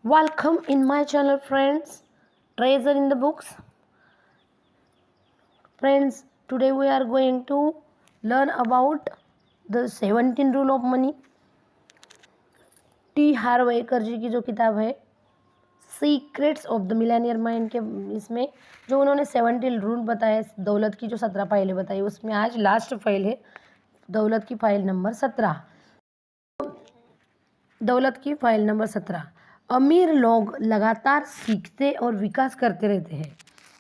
Welcome in my channel, friends. Treasure in the books. Friends, today we are going to learn about the 17 rule of money. T हार्वेकर जी की जो किताब है secrets of the Millionaire mind के इसमें जो उन्होंने 17 rule बताए, दौलत की जो 17 फाइलें बताई, उसमें आज लास्ट फाइल है दौलत की फाइल नंबर 17। दौलत की फाइल नंबर 17। अमीर लोग लगातार सीखते और विकास करते रहते हैं।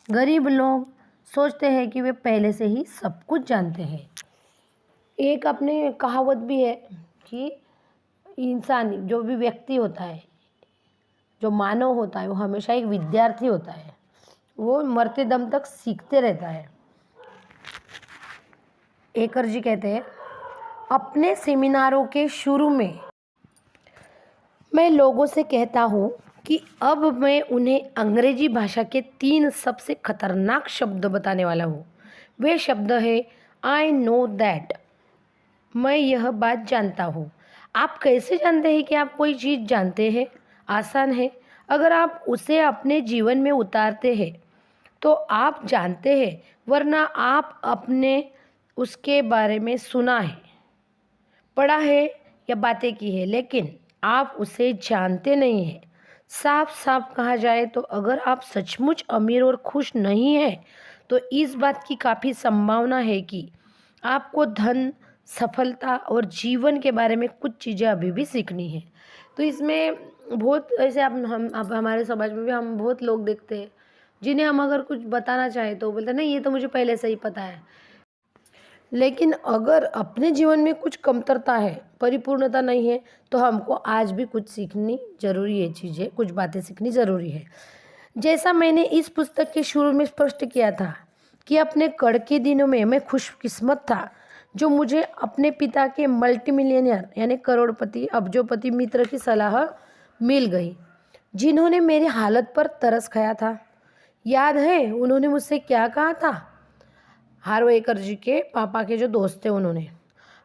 गरीब लोग सोचते हैं कि वे पहले से ही सब कुछ जानते हैं। एक अपने कहावत भी है कि इंसान जो भी व्यक्ति होता है, जो मानव होता है, वो हमेशा एक विद्यार्थी होता है। वो मरते दम तक सीखते रहता है। एकर जी कहते हैं, अपने सेमिनारों के शुरू में मैं लोगों से कहता हूँ कि अब मैं उन्हें अंग्रेजी भाषा के 3 सबसे खतरनाक शब्द बताने वाला हूँ। वे शब्द है आई नो दैट। मैं यह बात जानता हूँ। आप कैसे जानते हैं कि आप कोई चीज़ जानते हैं? आसान है, अगर आप उसे अपने जीवन में उतारते हैं तो आप जानते हैं, वरना आप अपने उसके बारे में सुना है, पढ़ा है या बातें की है, लेकिन आप उसे जानते नहीं हैं। साफ साफ कहा जाए तो अगर आप सचमुच अमीर और खुश नहीं हैं तो इस बात की काफ़ी संभावना है कि आपको धन, सफलता और जीवन के बारे में कुछ चीज़ें अभी भी सीखनी है। तो इसमें बहुत ऐसे आप हम अब हमारे समाज में भी हम बहुत लोग देखते हैं जिन्हें हम अगर कुछ बताना चाहें तो बोलते हैं नहीं, ये तो मुझे पहले से ही पता है। लेकिन अगर अपने जीवन में कुछ कमतरता है, परिपूर्णता नहीं है, तो हमको आज भी कुछ सीखनी ज़रूरी है, चीज़ें कुछ बातें सीखनी ज़रूरी है। जैसा मैंने इस पुस्तक के शुरू में स्पष्ट किया था कि अपने कड़के दिनों में मैं खुशकिस्मत था जो मुझे अपने पिता के मल्टी मिलियनियर यानी करोड़पति अब्जोपति मित्र की सलाह मिल गई, जिन्होंने मेरी हालत पर तरस खाया था। याद है उन्होंने मुझसे क्या कहा था? हार्वेकर जी के पापा के जो दोस्त थे उन्होंने,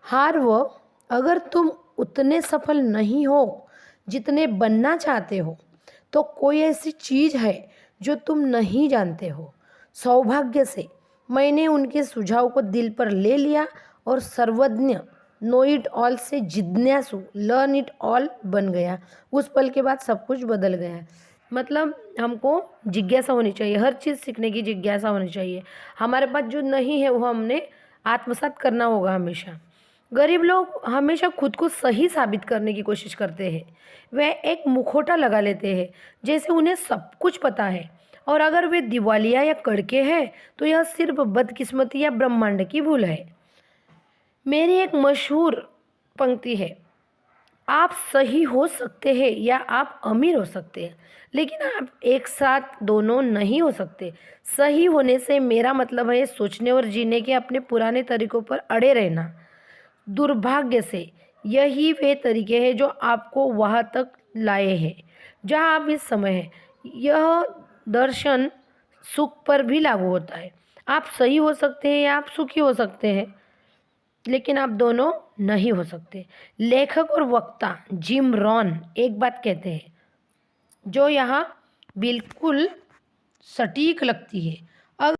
हार्व, अगर तुम उतने सफल नहीं हो जितने बनना चाहते हो तो कोई ऐसी चीज़ है जो तुम नहीं जानते हो। सौभाग्य से मैंने उनके सुझाव को दिल पर ले लिया और सर्वज्ञ नो इट ऑल से जिज्ञासु लर्न इट ऑल बन गया। उस पल के बाद सब कुछ बदल गया। मतलब हमको जिज्ञासा होनी चाहिए, हर चीज़ सीखने की जिज्ञासा होनी चाहिए। हमारे पास जो नहीं है वो हमने आत्मसात करना होगा हमेशा। गरीब लोग हमेशा खुद को सही साबित करने की कोशिश करते हैं। वे एक मुखौटा लगा लेते हैं जैसे उन्हें सब कुछ पता है, और अगर वे दिवालिया या कड़के हैं तो यह सिर्फ बदकिस्मती या ब्रह्मांड की भूल है। मेरी एक मशहूर पंक्ति है, आप सही हो सकते हैं या आप अमीर हो सकते हैं, लेकिन आप एक साथ दोनों नहीं हो सकते। सही होने से मेरा मतलब है सोचने और जीने के अपने पुराने तरीकों पर अड़े रहना। दुर्भाग्य से यही वे तरीके हैं जो आपको वहाँ तक लाए हैं जहाँ आप इस समय हैं। यह दर्शन सुख पर भी लागू होता है। आप सही हो सकते हैं या आप सुखी हो सकते हैं, लेकिन आप दोनों नहीं हो सकते। लेखक और वक्ता जिम रॉन एक बात कहते हैं जो यहाँ बिल्कुल सटीक लगती है।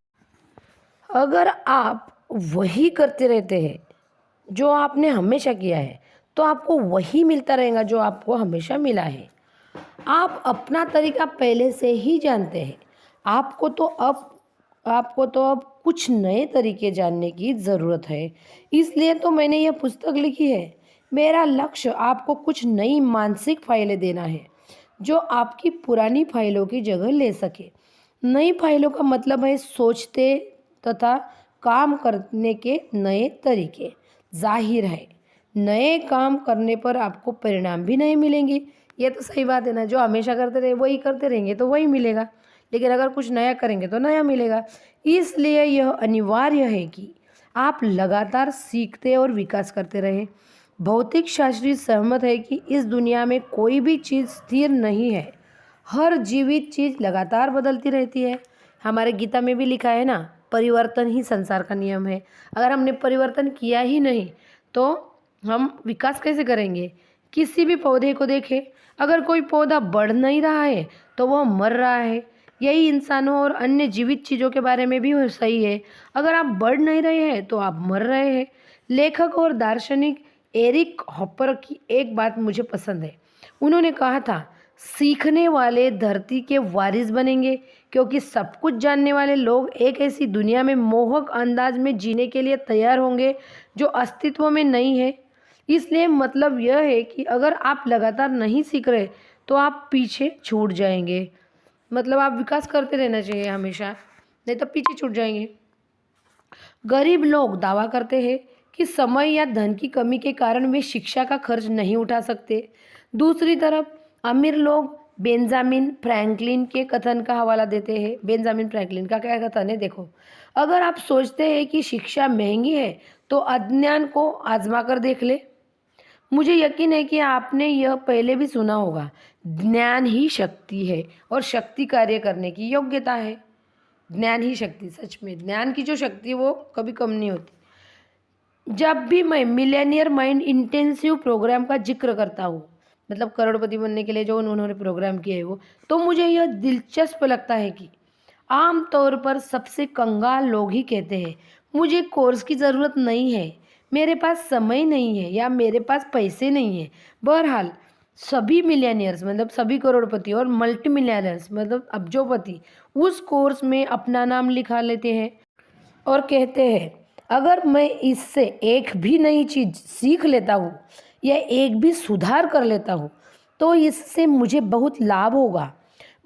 अगर आप वही करते रहते हैं जो आपने हमेशा किया है तो आपको वही मिलता रहेगा जो आपको हमेशा मिला है। आप अपना तरीका पहले से ही जानते हैं। आपको तो अब कुछ नए तरीके जानने की ज़रूरत है। इसलिए तो मैंने यह पुस्तक लिखी है। मेरा लक्ष्य आपको कुछ नई मानसिक फाइलें देना है जो आपकी पुरानी फाइलों की जगह ले सके। नई फाइलों का मतलब है सोचते तथा काम करने के नए तरीके। जाहिर है नए काम करने पर आपको परिणाम भी नहीं मिलेंगे, ये तो सही बात है ना। जो हमेशा करते रहे वही करते रहेंगे तो वही मिलेगा, लेकिन अगर कुछ नया करेंगे तो नया मिलेगा। इसलिए यह अनिवार्य है कि आप लगातार सीखते और विकास करते रहें। भौतिक शास्त्री सहमत है कि इस दुनिया में कोई भी चीज़ स्थिर नहीं है। हर जीवित चीज़ लगातार बदलती रहती है। हमारे गीता में भी लिखा है ना, परिवर्तन ही संसार का नियम है। अगर हमने परिवर्तन किया ही नहीं तो हम विकास कैसे करेंगे? किसी भी पौधे को देखें, अगर कोई पौधा बढ़ नहीं रहा है तो वह मर रहा है। यही इंसानों और अन्य जीवित चीज़ों के बारे में भी सही है। अगर आप बढ़ नहीं रहे हैं तो आप मर रहे हैं। लेखक और दार्शनिक एरिक हॉपर की एक बात मुझे पसंद है। उन्होंने कहा था, सीखने वाले धरती के वारिस बनेंगे, क्योंकि सब कुछ जानने वाले लोग एक ऐसी दुनिया में मोहक अंदाज में जीने के लिए तैयार होंगे जो अस्तित्व में नहीं है। इसलिए मतलब यह है कि अगर आप लगातार नहीं सीख रहे तो आप पीछे छूट जाएंगे। मतलब आप विकास करते रहना चाहिए हमेशा, नहीं तो पीछे छूट जाएंगे। गरीब लोग दावा करते हैं कि समय या धन की कमी के कारण वे शिक्षा का खर्च नहीं उठा सकते। दूसरी तरफ अमीर लोग बेंजामिन फ्रैंकलिन के कथन का हवाला देते हैं। बेंजामिन फ्रैंकलिन का क्या कथन है, देखो, अगर आप सोचते हैं कि शिक्षा महंगी है तो अज्ञान को आजमा कर देख ले। मुझे यकीन है कि आपने यह पहले भी सुना होगा, ज्ञान ही शक्ति है और शक्ति कार्य करने की योग्यता है। ज्ञान ही शक्ति, सच में ज्ञान की जो शक्ति है वो कभी कम नहीं होती। जब भी मैं मिलेनियर माइंड इंटेंसिव प्रोग्राम का जिक्र करता हूँ, मतलब करोड़पति बनने के लिए जो उन्होंने प्रोग्राम किए है वो, तो मुझे यह दिलचस्प लगता है कि आम तौर पर सबसे कंगाल लोग ही कहते हैं, मुझे कोर्स की ज़रूरत नहीं है, मेरे पास समय नहीं है या मेरे पास पैसे नहीं है। बहरहाल सभी मिलियनियर्स मतलब सभी करोड़पति और मल्टी मिलियनर्स मतलब अब्जोपति उस कोर्स में अपना नाम लिखा लेते हैं और कहते हैं, अगर मैं इससे एक भी नई चीज़ सीख लेता हूँ या एक भी सुधार कर लेता हूँ तो इससे मुझे बहुत लाभ होगा।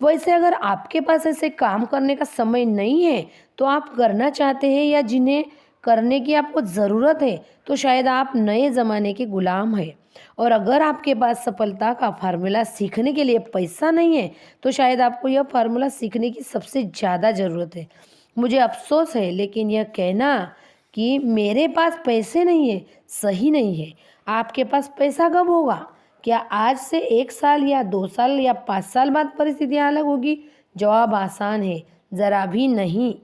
वैसे अगर आपके पास ऐसे काम करने का समय नहीं है तो आप करना चाहते हैं या जिन्हें करने की आपको ज़रूरत है तो शायद आप नए ज़माने के गुलाम हैं। और अगर आपके पास सफलता का फार्मूला सीखने के लिए पैसा नहीं है तो शायद आपको यह फार्मूला सीखने की सबसे ज़्यादा ज़रूरत है। मुझे अफसोस है लेकिन यह कहना कि मेरे पास पैसे नहीं है सही नहीं है। आपके पास पैसा कब होगा? क्या आज से 1 साल या 2 साल या 5 साल बाद परिस्थितियाँ अलग होगी? जवाब आसान है, ज़रा भी नहीं।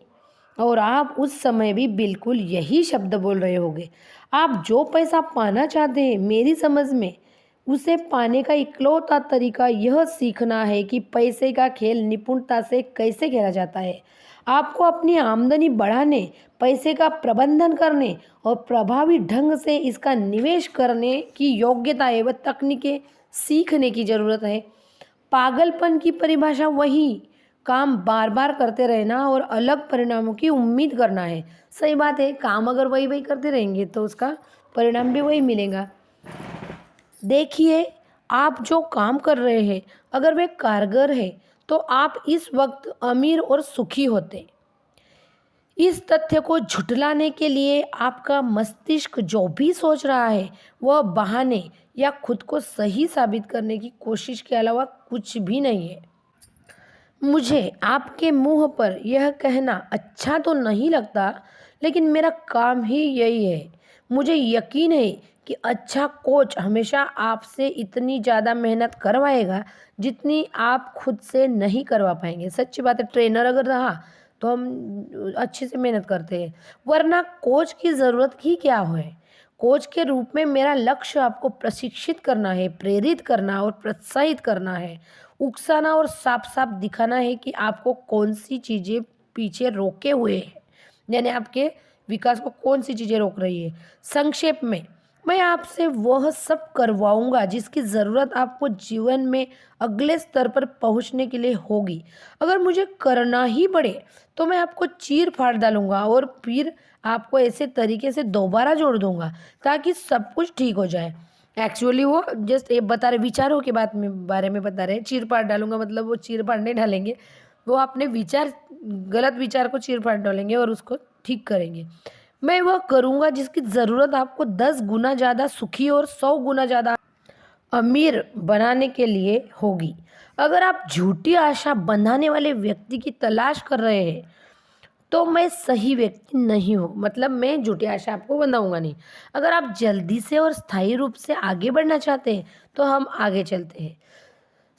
और आप उस समय भी बिल्कुल यही शब्द बोल रहे होंगे। आप जो पैसा पाना चाहते हैं, मेरी समझ में उसे पाने का इकलौता तरीका यह सीखना है कि पैसे का खेल निपुणता से कैसे खेला जाता है। आपको अपनी आमदनी बढ़ाने, पैसे का प्रबंधन करने और प्रभावी ढंग से इसका निवेश करने की योग्यता एवं तकनीकें सीखने की ज़रूरत है। पागलपन की परिभाषा वही काम बार बार करते रहना और अलग परिणामों की उम्मीद करना है। सही बात है, काम अगर वही वही करते रहेंगे तो उसका परिणाम भी वही मिलेगा। देखिए, आप जो काम कर रहे हैं अगर वे कारगर है तो आप इस वक्त अमीर और सुखी होते। इस तथ्य को झुठलाने के लिए आपका मस्तिष्क जो भी सोच रहा है वह बहाने या खुद को सही साबित करने की कोशिश के अलावा कुछ भी नहीं है। मुझे आपके मुंह पर यह कहना अच्छा तो नहीं लगता, लेकिन मेरा काम ही यही है। मुझे यकीन है कि अच्छा कोच हमेशा आपसे इतनी ज़्यादा मेहनत करवाएगा जितनी आप खुद से नहीं करवा पाएंगे। सच्ची बात है, ट्रेनर अगर रहा तो हम अच्छे से मेहनत करते हैं, वरना कोच की ज़रूरत ही क्या है। कोच के रूप में मेरा लक्ष्य आपको प्रशिक्षित करना है, प्रेरित करना और प्रोत्साहित करना है, उकसाना और साफ साफ दिखाना है कि आपको कौन सी चीज़ें पीछे रोके हुए हैं, यानी आपके विकास को कौन सी चीज़ें रोक रही है। संक्षेप में, मैं आपसे वह सब करवाऊंगा जिसकी ज़रूरत आपको जीवन में अगले स्तर पर पहुंचने के लिए होगी। अगर मुझे करना ही पड़े तो मैं आपको चीर फाड़ डालूंगा और फिर आपको ऐसे तरीके से दोबारा जोड़ दूंगा ताकि सब कुछ ठीक हो जाए। एक्चुअली वो जस्ट ये बता रहे विचारों के बारे में बता रहे हैं। चीर फाड़ डालूंगा मतलब वो चीर फाड़ नहीं डालेंगे, वो अपने विचार, गलत विचार को चीर फाड़ डालेंगे और उसको ठीक करेंगे। मैं वह करूँगा जिसकी ज़रूरत आपको 10 गुना ज़्यादा सुखी और 100 गुना ज़्यादा अमीर बनाने के लिए होगी। अगर आप झूठी आशा बंधाने वाले व्यक्ति की तलाश कर रहे हैं तो मैं सही व्यक्ति नहीं हूँ, मतलब मैं झूठी आशा आपको बंधाऊंगा नहीं। अगर आप जल्दी से और स्थायी रूप से आगे बढ़ना चाहते हैं तो हम आगे चलते हैं।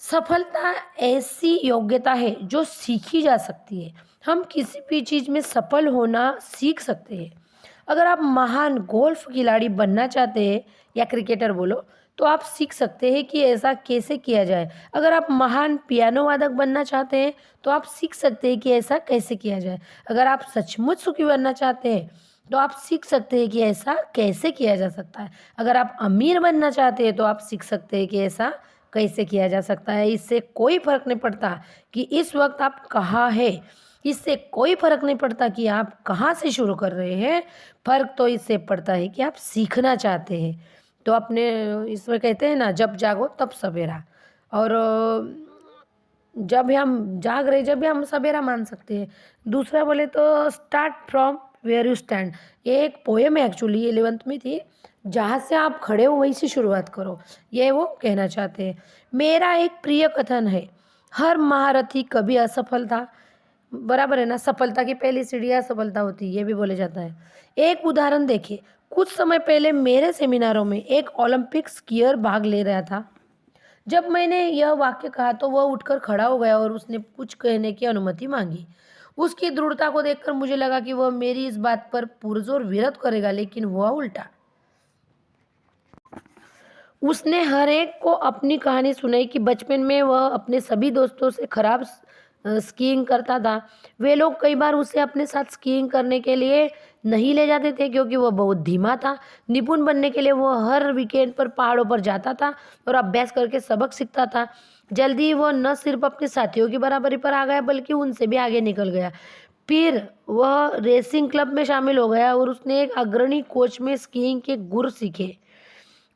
सफलता ऐसी योग्यता है जो सीखी जा सकती है। हम किसी भी चीज़ में सफल होना सीख सकते हैं। अगर आप महान गोल्फ खिलाड़ी बनना चाहते हैं या क्रिकेटर बोलो तो आप सीख सकते हैं कि ऐसा कैसे किया जाए। अगर आप महान पियानो वादक बनना चाहते हैं तो आप सीख सकते हैं कि ऐसा कैसे किया जाए। अगर आप सचमुच सुखी बनना चाहते हैं तो आप सीख सकते हैं कि ऐसा कैसे किया जा सकता है। अगर आप अमीर बनना चाहते हैं तो आप सीख सकते हैं कि ऐसा कैसे किया जा सकता है। इससे कोई फ़र्क नहीं पड़ता कि इस वक्त आप कहाँ हैं। इससे कोई फ़र्क नहीं पड़ता कि आप कहाँ से शुरू कर रहे हैं। फ़र्क तो इससे पड़ता है कि आप सीखना चाहते हैं। तो अपने इसमें कहते हैं ना, जब जागो तब सवेरा। और जब भी हम सवेरा मान सकते हैं। दूसरा बोले तो start from where you stand, ये एक पोएम है एक्चुअली, 11th में थी। जहाँ से आप खड़े हो वहीं से शुरुआत करो, ये वो कहना चाहते हैं। मेरा एक प्रिय कथन है, हर महारथी कभी असफल था। बराबर है ना, सफलता की पहली सीढ़ी असफलता होती है, ये भी बोले जाता है। एक उदाहरण देखिए, कुछ समय पहले मेरे सेमिनारों में एक ओलंपिक स्कीयर भाग ले रहा था। जब मैंने यह वाक्य कहा तो वह उठकर खड़ा हो गया और उसने कुछ कहने की अनुमति मांगी। उसकी दृढ़ता को देखकर मुझे लगा कि वह मेरी इस बात पर पुरजोर विरोध करेगा, लेकिन हुआ उल्टा। उसने हर एक को अपनी कहानी सुनाई कि बचपन में वह अपने सभी दोस्तों से खराब स्कीइंग करता था। वे लोग कई बार उसे अपने साथ स्कीइंग करने के लिए नहीं ले जाते थे क्योंकि वह बहुत धीमा था। निपुण बनने के लिए वह हर वीकेंड पर पहाड़ों पर जाता था और अभ्यास करके सबक सीखता था। जल्दी वह न सिर्फ अपने साथियों की बराबरी पर आ गया बल्कि उनसे भी आगे निकल गया। फिर वह रेसिंग क्लब में शामिल हो गया और उसने एक अग्रणी कोच में स्कीइंग के गुर सीखे।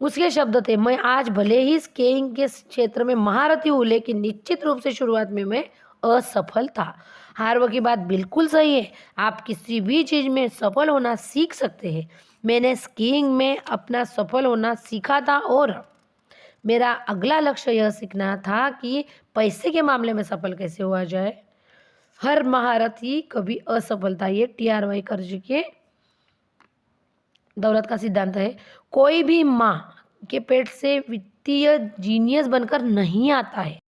उसके शब्द थे, मैं आज भले ही स्कीइंग के क्षेत्र में महारथी हूँ लेकिन निश्चित रूप से शुरुआत में मैं असफल था। हार्व की बात बिल्कुल सही है, आप किसी भी चीज़ में सफल होना सीख सकते हैं। मैंने स्कीइंग में अपना सफल होना सीखा था और मेरा अगला लक्ष्य यह सीखना था कि पैसे के मामले में सफल कैसे हुआ जाए। हर महारथी कभी असफलता, ये TRY कर्ज के दौलत का सिद्धांत है। कोई भी माँ के पेट से वित्तीय जीनियस बनकर नहीं आता है।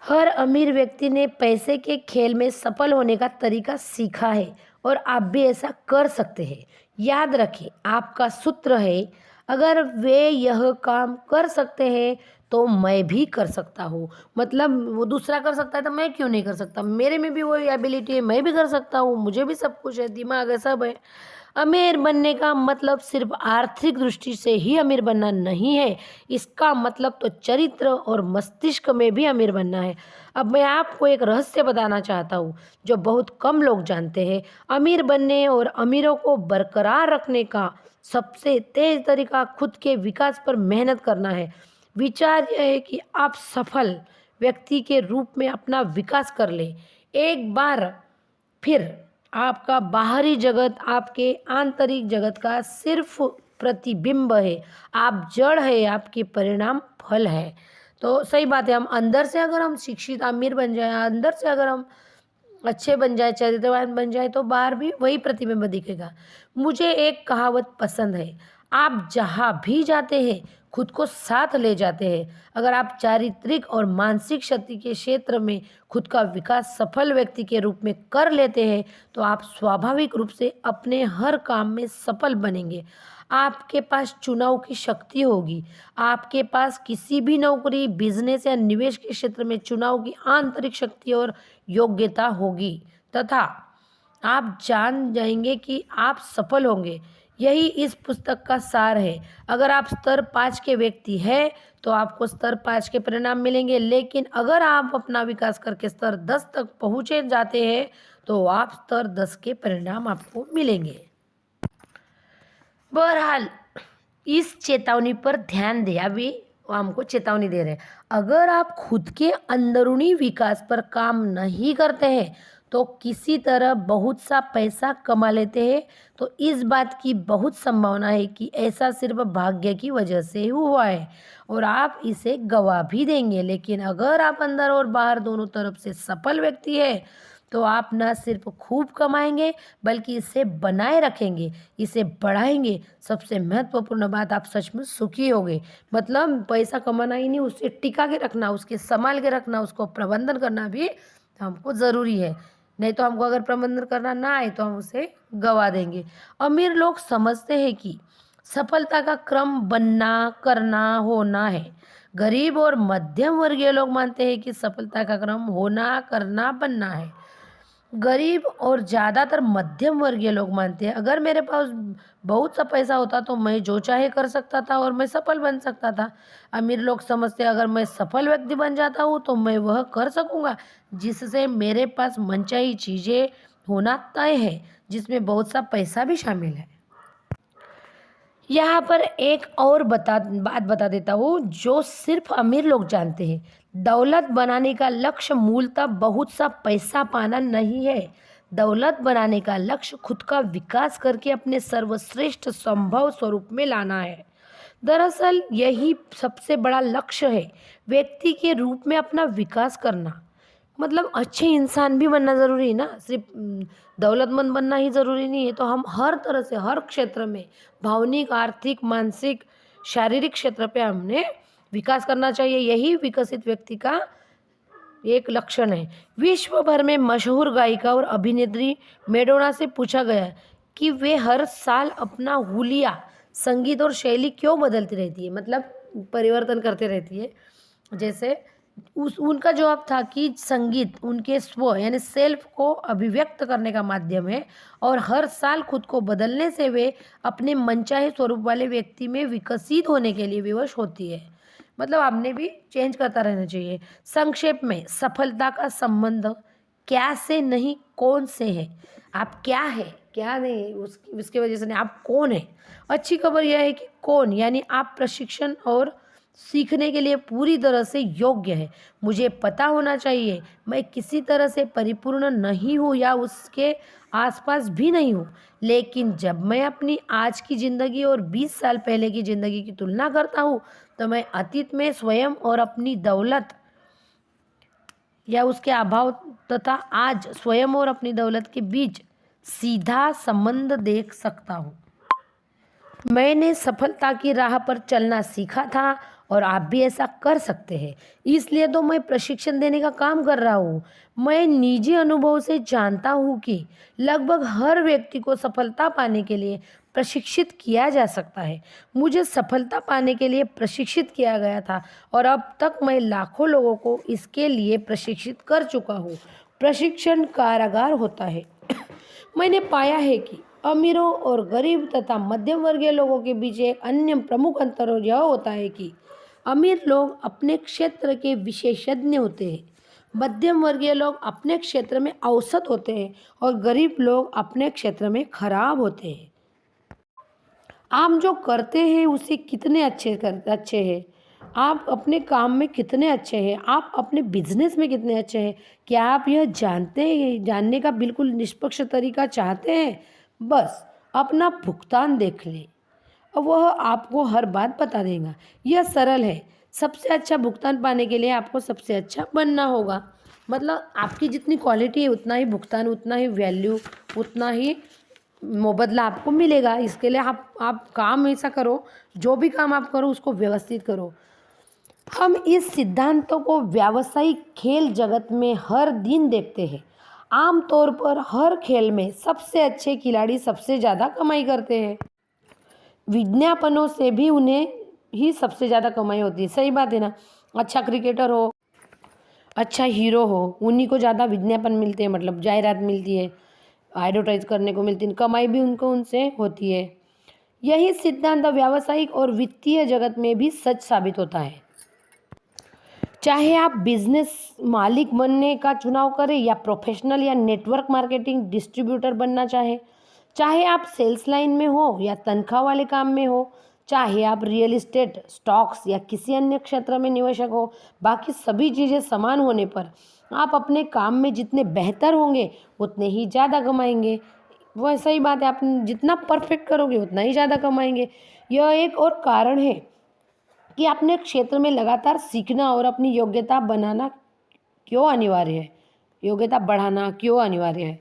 हर अमीर व्यक्ति ने पैसे के खेल में सफल होने का तरीका सीखा है और आप भी ऐसा कर सकते हैं। याद रखें, आपका सूत्र है, अगर वे यह काम कर सकते हैं तो मैं भी कर सकता हूँ। मतलब वो दूसरा कर सकता है तो मैं क्यों नहीं कर सकता। मेरे में भी वो एबिलिटी है, मैं भी कर सकता हूँ, मुझे भी सब कुछ है, दिमाग है, सब है। अमीर बनने का मतलब सिर्फ आर्थिक दृष्टि से ही अमीर बनना नहीं है, इसका मतलब तो चरित्र और मस्तिष्क में भी अमीर बनना है। अब मैं आपको एक रहस्य बताना चाहता हूँ जो बहुत कम लोग जानते हैं। अमीर बनने और अमीरों को बरकरार रखने का सबसे तेज तरीका खुद के विकास पर मेहनत करना है। विचार यह है कि आप सफल व्यक्ति के रूप में अपना विकास कर लें। एक बार फिर आपका बाहरी जगत आपके आंतरिक जगत का सिर्फ प्रतिबिंब है। आप जड़ है, आपके परिणाम फल है। तो सही बात है, हम अंदर से अगर हम शिक्षित अमीर बन जाए, अंदर से अगर हम अच्छे बन जाए, चरित्रवान बन जाए तो बाहर भी वही प्रतिबिंब दिखेगा। मुझे एक कहावत पसंद है, आप जहाँ भी जाते हैं खुद को साथ ले जाते हैं। अगर आप चारित्रिक और मानसिक शक्ति के क्षेत्र में खुद का विकास सफल व्यक्ति के रूप में कर लेते हैं तो आप स्वाभाविक रूप से अपने हर काम में सफल बनेंगे। आपके पास चुनाव की शक्ति होगी। आपके पास किसी भी नौकरी, बिजनेस या निवेश के क्षेत्र में चुनाव की आंतरिक शक्ति और योग्यता होगी तथा आप जान जाएंगे कि आप सफल होंगे। यही इस पुस्तक का सार है। अगर आप स्तर 5 के व्यक्ति हैं तो आपको स्तर 5 के परिणाम मिलेंगे, लेकिन अगर आप अपना विकास करके स्तर 10 तक पहुँचे जाते हैं तो आप स्तर 10 के परिणाम आपको मिलेंगे। बहरहाल इस चेतावनी पर ध्यान दें। अभी वो हमको चेतावनी दे रहे हैं, अगर आप खुद के अंदरूनी विकास पर काम नहीं करते हैं तो किसी तरह बहुत सा पैसा कमा लेते हैं तो इस बात की बहुत संभावना है कि ऐसा सिर्फ भाग्य की वजह से हुआ है और आप इसे गवा भी देंगे। लेकिन अगर आप अंदर और बाहर दोनों तरफ से सफल व्यक्ति है तो आप न सिर्फ खूब कमाएंगे बल्कि इसे बनाए रखेंगे, इसे बढ़ाएंगे। सबसे महत्वपूर्ण बात, आप सचमुच सुखी होंगे। मतलब पैसा कमाना ही नहीं, उसे टिका के रखना, उसके संभाल के रखना, उसको प्रबंधन करना भी हमको ज़रूरी है। नहीं तो हमको अगर प्रबंधन करना ना आए तो हम उसे गवा देंगे। अमीर लोग समझते हैं कि सफलता का क्रम बनना, करना, होना है। गरीब और मध्यम वर्गीय लोग मानते हैं कि सफलता का क्रम होना, करना, बनना है। गरीब और ज़्यादातर मध्यम वर्गीय लोग मानते हैं अगर मेरे पास बहुत सा पैसा होता तो मैं जो चाहे कर सकता था और मैं सफल बन सकता था। अमीर लोग समझते हैं अगर मैं सफल व्यक्ति बन जाता हूँ तो मैं वह कर सकूँगा जिससे मेरे पास मनचाही चीज़ें होना तय है, जिसमें बहुत सा पैसा भी शामिल है। यहाँ पर एक और बात बता देता हूँ जो सिर्फ अमीर लोग जानते हैं। दौलत बनाने का लक्ष्य मूलतः बहुत सा पैसा पाना नहीं है। दौलत बनाने का लक्ष्य खुद का विकास करके अपने सर्वश्रेष्ठ संभव स्वरूप में लाना है। दरअसल यही सबसे बड़ा लक्ष्य है, व्यक्ति के रूप में अपना विकास करना। मतलब अच्छे इंसान भी बनना ज़रूरी है ना, सिर्फ दौलतमंद बनना ही ज़रूरी नहीं है। तो हम हर तरह से हर क्षेत्र में भावनिक, आर्थिक, मानसिक, शारीरिक क्षेत्र पे हमने विकास करना चाहिए। यही विकसित व्यक्ति का एक लक्षण है। विश्व भर में मशहूर गायिका और अभिनेत्री मैडोना से पूछा गया कि वे हर साल अपना हुलिया, संगीत और शैली क्यों बदलती रहती है, मतलब परिवर्तन करते रहती है। जैसे उनका जवाब था कि संगीत उनके स्व यानी सेल्फ को अभिव्यक्त करने का माध्यम है और हर साल खुद को बदलने से वे अपने मनचाहे स्वरूप वाले व्यक्ति में विकसित होने के लिए विवश होती है। मतलब आपने भी चेंज करता रहना चाहिए। संक्षेप में सफलता का संबंध क्या से नहीं कौन से है। आप क्या है, क्या नहीं, उसकी वजह से नहीं, आप कौन है। अच्छी खबर यह है कि कौन यानी आप प्रशिक्षण और सीखने के लिए पूरी तरह से योग्य है। मुझे पता होना चाहिए मैं किसी तरह से परिपूर्ण नहीं हूँ या उसके आसपास भी नहीं हूँ, लेकिन जब मैं अपनी आज की ज़िंदगी और 20 साल पहले की ज़िंदगी की तुलना करता हूँ तो मैं अतीत में स्वयं और अपनी दौलत या उसके अभाव तथा आज स्वयं और अपनी दौलत के बीच सीधा संबंध देख सकता हूँ। मैंने सफलता की राह पर चलना सीखा था और आप भी ऐसा कर सकते हैं। इसलिए तो मैं प्रशिक्षण देने का काम कर रहा हूँ। मैं निजी अनुभव से जानता हूँ कि लगभग हर व्यक्ति को सफलता पाने के लिए प्रशिक्षित किया जा सकता है। मुझे सफलता पाने के लिए प्रशिक्षित किया गया था और अब तक मैं लाखों लोगों को इसके लिए प्रशिक्षित कर चुका हूँ। प्रशिक्षण कारागार होता है। मैंने पाया है कि अमीरों और गरीब तथा मध्यम वर्गीय लोगों के बीच एक अन्य प्रमुख अंतर यह होता है कि अमीर लोग अपने क्षेत्र के विशेषज्ञ होते हैं, मध्यम वर्गीय लोग अपने क्षेत्र में औसत होते हैं और गरीब लोग अपने क्षेत्र में खराब होते हैं। आप जो करते हैं उसे कितने अच्छे हैं, आप अपने काम में कितने अच्छे हैं, आप अपने बिजनेस में कितने अच्छे हैं, क्या आप यह जानते हैं, जानने का बिल्कुल निष्पक्ष तरीका चाहते हैं। बस अपना भुगतान देख लें, वह आपको हर बात बता देगा। यह सरल है। सबसे अच्छा भुगतान पाने के लिए आपको सबसे अच्छा बनना होगा। मतलब आपकी जितनी क्वालिटी है उतना ही भुगतान, उतना ही वैल्यू, उतना ही मुबदला आपको मिलेगा। इसके लिए आप काम ऐसा करो, जो भी काम आप करो उसको व्यवस्थित करो। हम इस सिद्धांतों को व्यावसायिक खेल जगत में हर दिन देखते हैं। आमतौर पर हर खेल में सबसे अच्छे खिलाड़ी सबसे ज़्यादा कमाई करते हैं। विज्ञापनों से भी उन्हें ही सबसे ज़्यादा कमाई होती है। सही बात है ना। अच्छा क्रिकेटर हो, अच्छा हीरो हो, उन्हीं को ज़्यादा विज्ञापन मिलते हैं, मतलब जायरात मिलती है, एडवर्टाइज करने को मिलती है, कमाई भी उनको उनसे होती है। यही सिद्धांत व्यावसायिक और वित्तीय जगत में भी सच साबित होता है। चाहे आप बिजनेस मालिक बनने का चुनाव करें या प्रोफेशनल या नेटवर्क मार्केटिंग डिस्ट्रीब्यूटर बनना चाहे आप सेल्स लाइन में हो या तनख्वाह वाले काम में हो, चाहे आप रियल इस्टेट, स्टॉक्स या किसी अन्य क्षेत्र में निवेशक हो, बाकी सभी चीज़ें समान होने पर आप अपने काम में जितने बेहतर होंगे उतने ही ज़्यादा कमाएंगे। वह सही बात है, आप जितना परफेक्ट करोगे उतना ही ज़्यादा कमाएंगे। यह एक और कारण है कि अपने क्षेत्र में लगातार सीखना और अपनी योग्यता बनाना क्यों अनिवार्य है, योग्यता बढ़ाना क्यों अनिवार्य है।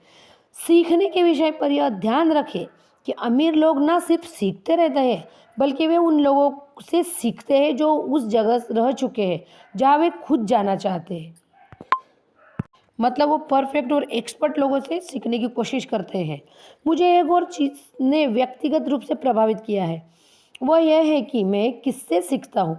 सीखने के विषय पर यह ध्यान रखें कि अमीर लोग ना सिर्फ सीखते रहते हैं बल्कि वे उन लोगों से सीखते हैं जो उस जगह रह चुके हैं जहाँ वे खुद जाना चाहते हैं। मतलब वो परफेक्ट और एक्सपर्ट लोगों से सीखने की कोशिश करते हैं। मुझे एक और चीज़ ने व्यक्तिगत रूप से प्रभावित किया है। वह यह है कि मैं किससे सीखता हूँ।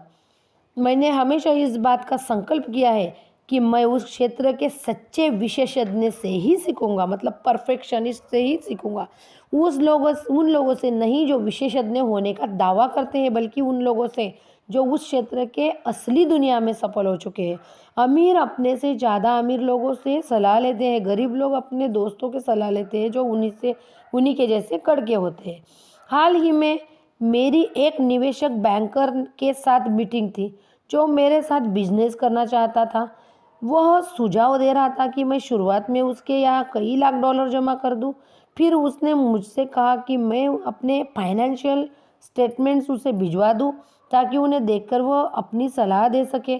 मैंने हमेशा इस बात का संकल्प किया है कि मैं उस क्षेत्र के सच्चे विशेषज्ञ से ही सीखूंगा, मतलब परफेक्शनिस्ट से ही सीखूंगा। उन लोगों से नहीं जो विशेषज्ञ होने का दावा करते हैं, बल्कि उन लोगों से जो उस क्षेत्र के असली दुनिया में सफल हो चुके हैं। अमीर अपने से ज़्यादा अमीर लोगों से सलाह लेते हैं, गरीब लोग अपने दोस्तों के सलाह लेते हैं जो उन्हीं के जैसे कड़के होते हैं। हाल ही में मेरी एक निवेशक बैंकर के साथ मीटिंग थी जो मेरे साथ बिजनेस करना चाहता था। वह सुझाव दे रहा था कि मैं शुरुआत में उसके यहाँ कई लाख डॉलर जमा कर दूं। फिर उसने मुझसे कहा कि मैं अपने फाइनेंशियल स्टेटमेंट्स उसे भिजवा दूं ताकि उन्हें देखकर वह अपनी सलाह दे सके।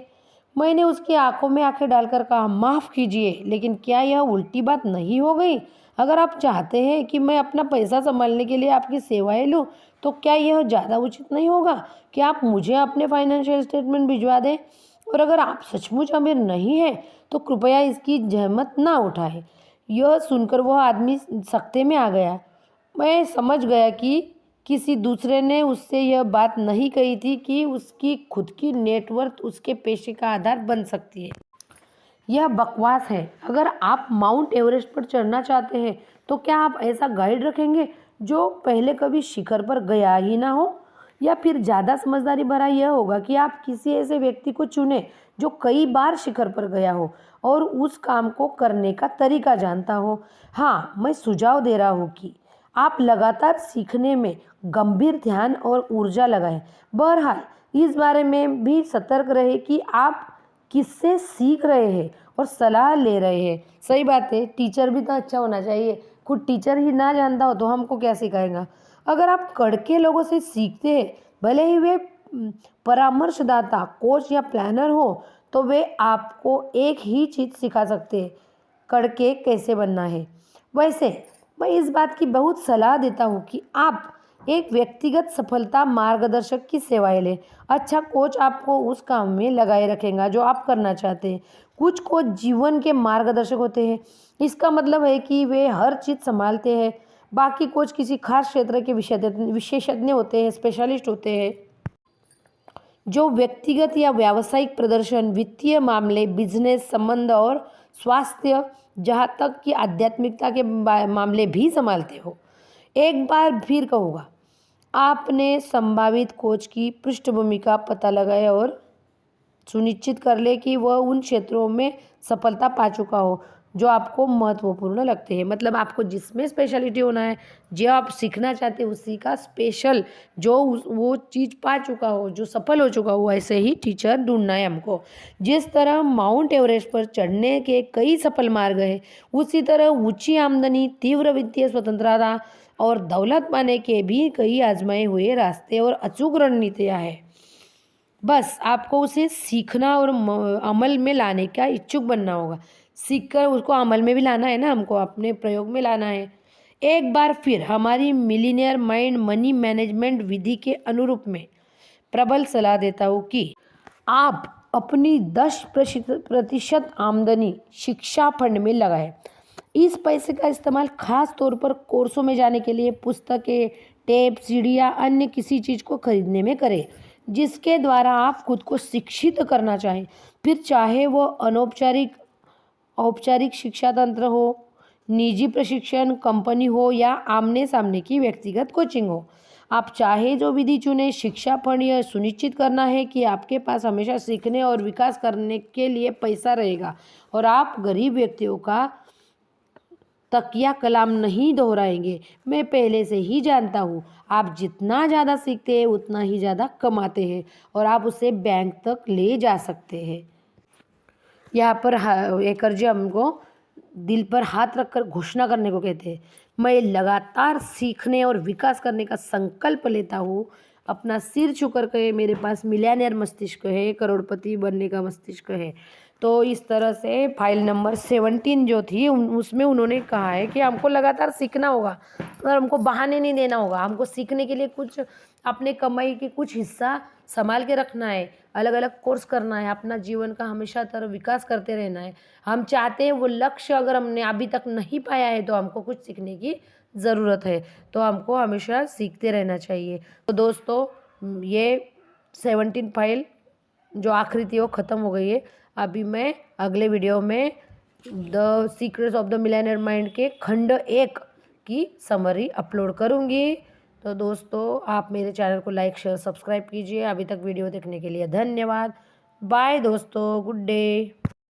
मैंने उसकी आंखों में आंखें डालकर कहा, माफ़ कीजिए, लेकिन क्या यह उल्टी बात नहीं हो गई? अगर आप चाहते हैं कि मैं अपना पैसा संभालने के लिए आपकी सेवाएं लूं, तो क्या यह ज़्यादा उचित नहीं होगा कि आप मुझे अपने फाइनेंशियल स्टेटमेंट भिजवा दें? और अगर आप सचमुच अमीर नहीं हैं तो कृपया इसकी जहमत ना उठाएं। यह सुनकर वह आदमी सख्ते में आ गया। मैं समझ गया कि किसी दूसरे ने उससे यह बात नहीं कही थी कि उसकी खुद की नेटवर्थ उसके पेशे का आधार बन सकती है। यह बकवास है। अगर आप माउंट एवरेस्ट पर चढ़ना चाहते हैं तो क्या आप ऐसा गाइड रखेंगे जो पहले कभी शिखर पर गया ही ना हो? या फिर ज़्यादा समझदारी भरा यह होगा कि आप किसी ऐसे व्यक्ति को चुनें जो कई बार शिखर पर गया हो और उस काम को करने का तरीका जानता हो। हाँ, मैं सुझाव दे रहा हूँ कि आप लगातार सीखने में गंभीर ध्यान और ऊर्जा लगाएं। बहरहाल, इस बारे में भी सतर्क रहे कि आप किससे सीख रहे हैं और सलाह ले रहे हैं। सही बात है, टीचर भी तो अच्छा होना चाहिए। खुद टीचर ही ना जानता हो तो हमको क्या सिखाएगा? अगर आप कड़के लोगों से सीखते हैं, भले ही वे परामर्शदाता, कोच या प्लानर हो, तो वे आपको एक ही चीज़ सिखा सकते हैं, कड़के कैसे बनना है। वैसे मैं इस बात की बहुत सलाह देता हूँ कि आप एक व्यक्तिगत सफलता मार्गदर्शक की सेवाएं लें। अच्छा कोच आपको उस काम में लगाए रखेगा जो आप करना चाहते हैं। कुछ कोच जीवन के मार्गदर्शक होते हैं। इसका मतलब है कि वे हर चीज़ संभालते हैं। बाकी कोच किसी खास क्षेत्र के विशेषज्ञ होते हैं, स्पेशलिस्ट होते हैं जो व्यक्तिगत या व्यावसायिक प्रदर्शन, वित्तीय मामले, बिजनेस संबंध और स्वास्थ्य, जहाँ तक कि आध्यात्मिकता के मामले भी संभालते हो। एक बार फिर कहूँगा, आपने संभावित कोच की पृष्ठभूमि का पता लगाए और सुनिश्चित कर ले कि वह उन क्षेत्रों में सफलता पा चुका हो जो आपको महत्वपूर्ण लगते हैं। मतलब आपको जिसमें स्पेशलिटी होना है, जो आप सीखना चाहते हैं उसी का स्पेशल वो चीज़ पा चुका हो, जो सफल हो चुका हो, ऐसे ही टीचर ढूंढना है हमको। जिस तरह माउंट एवरेस्ट पर चढ़ने के कई सफल मार्ग हैं, उसी तरह ऊंची आमदनी, तीव्र वित्तीय स्वतंत्रता और दौलत पाने के भी कई आजमाए हुए रास्ते और अचूक रणनीतियाँ हैं। बस आपको उसे सीखना और अमल में लाने का इच्छुक बनना होगा। सीखकर उसको अमल में भी लाना है ना, हमको अपने प्रयोग में लाना है। एक बार फिर हमारी मिलीनियर माइंड मनी मैनेजमेंट विधि के अनुरूप में प्रबल सलाह देता हूँ कि आप अपनी 10% आमदनी शिक्षा फंड में लगाएं। इस पैसे का इस्तेमाल खास तौर पर कोर्सों में जाने के लिए, पुस्तकें, टेप, सीडी या अन्य किसी चीज़ को खरीदने में करें जिसके द्वारा आप खुद को शिक्षित करना चाहें। फिर चाहे वो औपचारिक शिक्षा तंत्र हो, निजी प्रशिक्षण कंपनी हो या आमने सामने की व्यक्तिगत कोचिंग हो, आप चाहे जो विधि चुने, शिक्षा फंड यह सुनिश्चित करना है कि आपके पास हमेशा सीखने और विकास करने के लिए पैसा रहेगा और आप गरीब व्यक्तियों का तकिया कलाम नहीं दोहराएंगे। मैं पहले से ही जानता हूँ, आप जितना ज़्यादा सीखते हैं उतना ही ज़्यादा कमाते हैं और आप उसे बैंक तक ले जा सकते हैं। यहाँ पर एकर जी हमको दिल पर हाथ रखकर घोषणा करने को कहते हैं। मैं लगातार सीखने और विकास करने का संकल्प लेता हूँ। अपना सिर छूकर कहे, मेरे पास मिलियनेयर मस्तिष्क है, करोड़पति बनने का मस्तिष्क है। तो इस तरह से फाइल नंबर 17 जो थी उसमें उन्होंने कहा है कि हमको लगातार सीखना होगा और हमको बहाने नहीं देना होगा। हमको सीखने के लिए कुछ अपने कमाई के कुछ हिस्सा संभाल के रखना है, अलग अलग कोर्स करना है, अपना जीवन का हमेशा तरह विकास करते रहना है। हम चाहते हैं वो लक्ष्य अगर हमने अभी तक नहीं पाया है तो हमको कुछ सीखने की ज़रूरत है। तो हमको हमेशा सीखते रहना चाहिए। तो दोस्तों, ये 17 फाइल जो आखिरी थी वो ख़त्म हो गई है। अभी मैं अगले वीडियो में the secrets of the millionaire mind के खंड 1 की समरी अपलोड करूँगी। तो दोस्तों, आप मेरे चैनल को लाइक शेयर सब्सक्राइब कीजिए। अभी तक वीडियो देखने के लिए धन्यवाद। बाय दोस्तों, गुड डे।